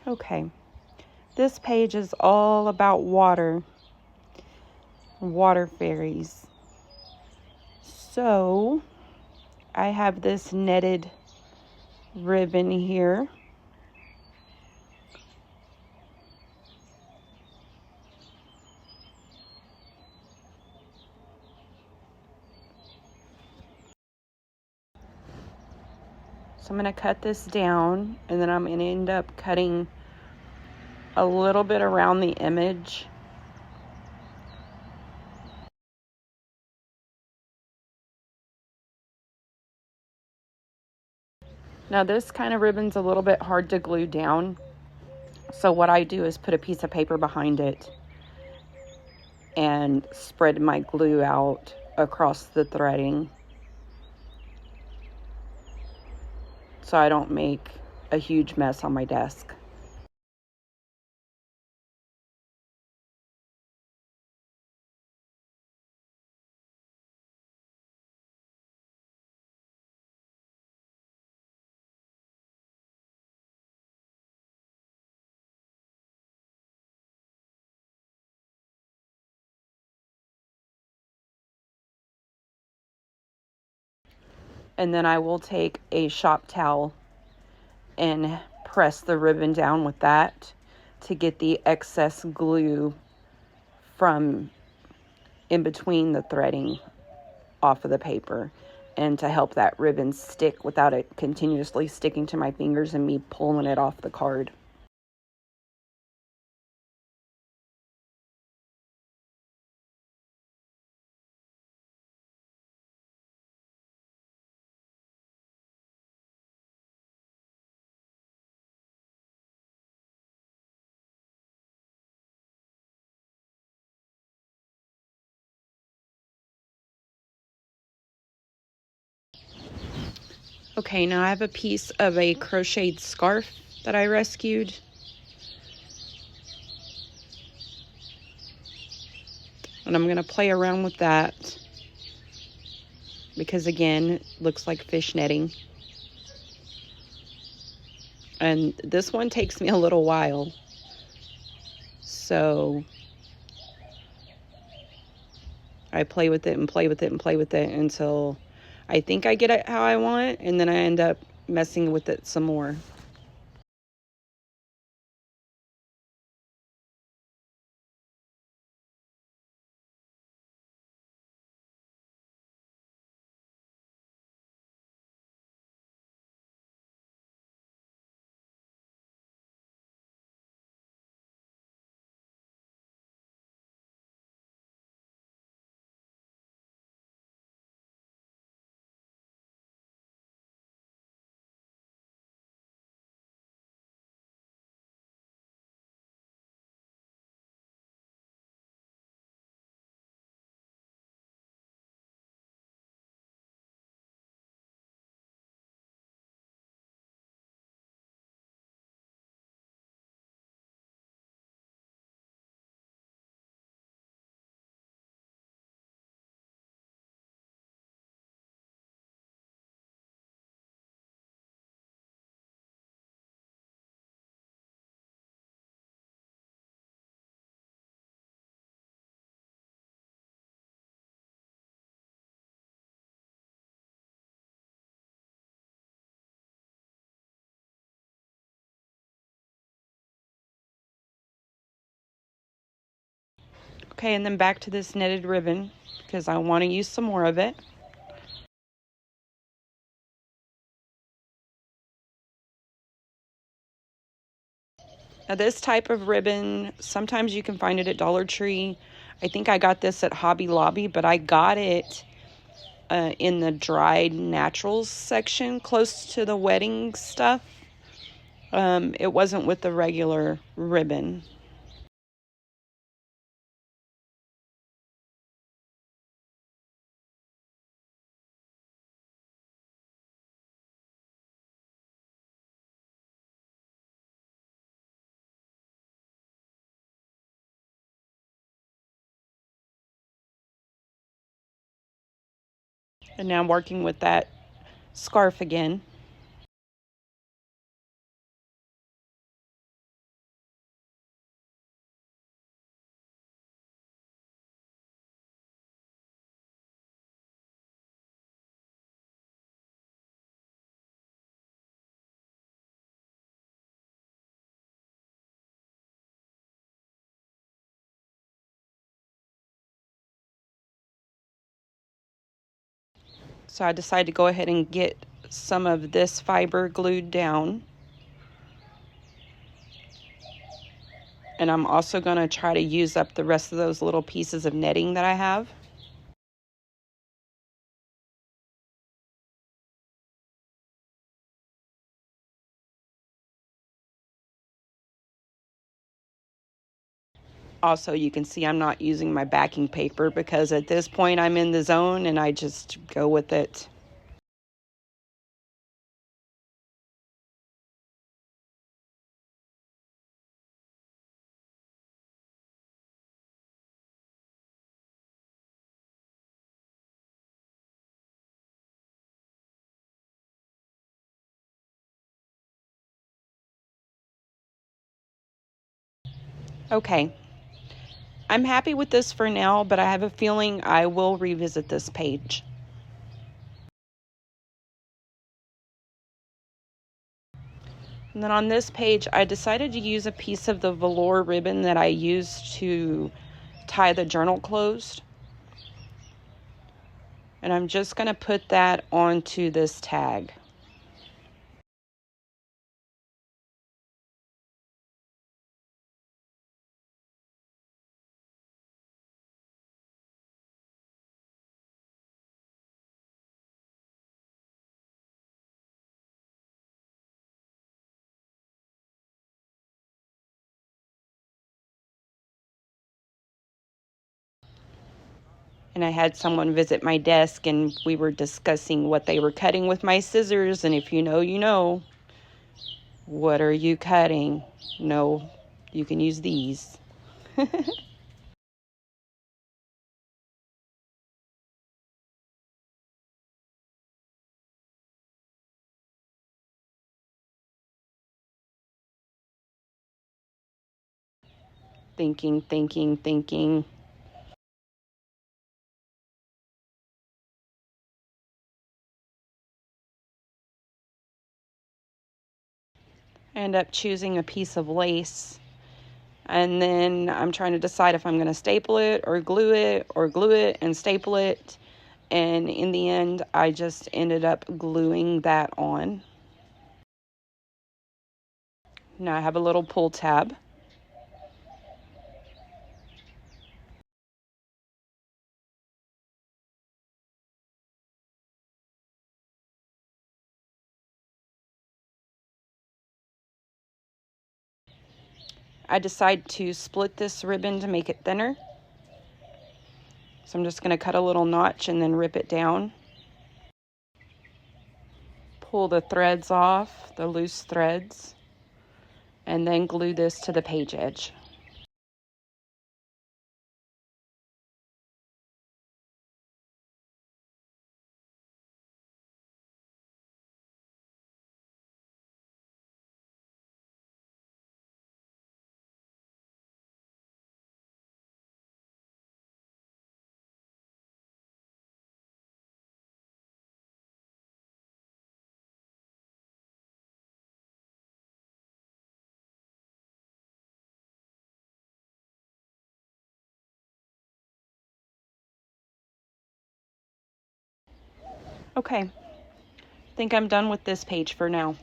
Okay, this page is all about water fairies. So I have this netted ribbon here. So I'm going to cut this down, and then I'm going to end up cutting a little bit around the image. Now this kind of ribbon's a little bit hard to glue down. So what I do is put a piece of paper behind it and spread my glue out across the threading, so I don't make a huge mess on my desk. And then I will take a shop towel and press the ribbon down with that to get the excess glue from in between the threading off of the paper, and to help that ribbon stick without it continuously sticking to my fingers and me pulling it off the card. Okay, now I have a piece of a crocheted scarf that I rescued. And I'm going to play around with that because, again, it looks like fish netting. And this one takes me a little while. So I play with it and play with it and play with it until I think I get it how I want, and then I end up messing with it some more. Okay, and then back to this knitted ribbon because I want to use some more of it. Now this type of ribbon, sometimes you can find it at Dollar Tree. I think I got this at Hobby Lobby, but I got it in the dried naturals section close to the wedding stuff. It wasn't with the regular ribbon. And now I'm working with that scarf again. So I decided to go ahead and get some of this fiber glued down. And I'm also going to try to use up the rest of those little pieces of netting that I have. Also, you can see I'm not using my backing paper because at this point I'm in the zone and I just go with it. Okay, I'm happy with this for now, but I have a feeling I will revisit this page. And then on this page, I decided to use a piece of the velour ribbon that I used to tie the journal closed. And I'm just going to put that onto this tag. And I had someone visit my desk and we were discussing what they were cutting with my scissors. And if you know, you know. What are you cutting? No, you can use these. Thinking, thinking, thinking. I end up choosing a piece of lace. And then I'm trying to decide if I'm going to staple it or glue it and staple it. And in the end, I just ended up gluing that on. Now I have a little pull tab. I decide to split this ribbon to make it thinner. So I'm just going to cut a little notch and then rip it down. Pull the threads off, the loose threads, and then glue this to the page edge. Okay, I think I'm done with this page for now.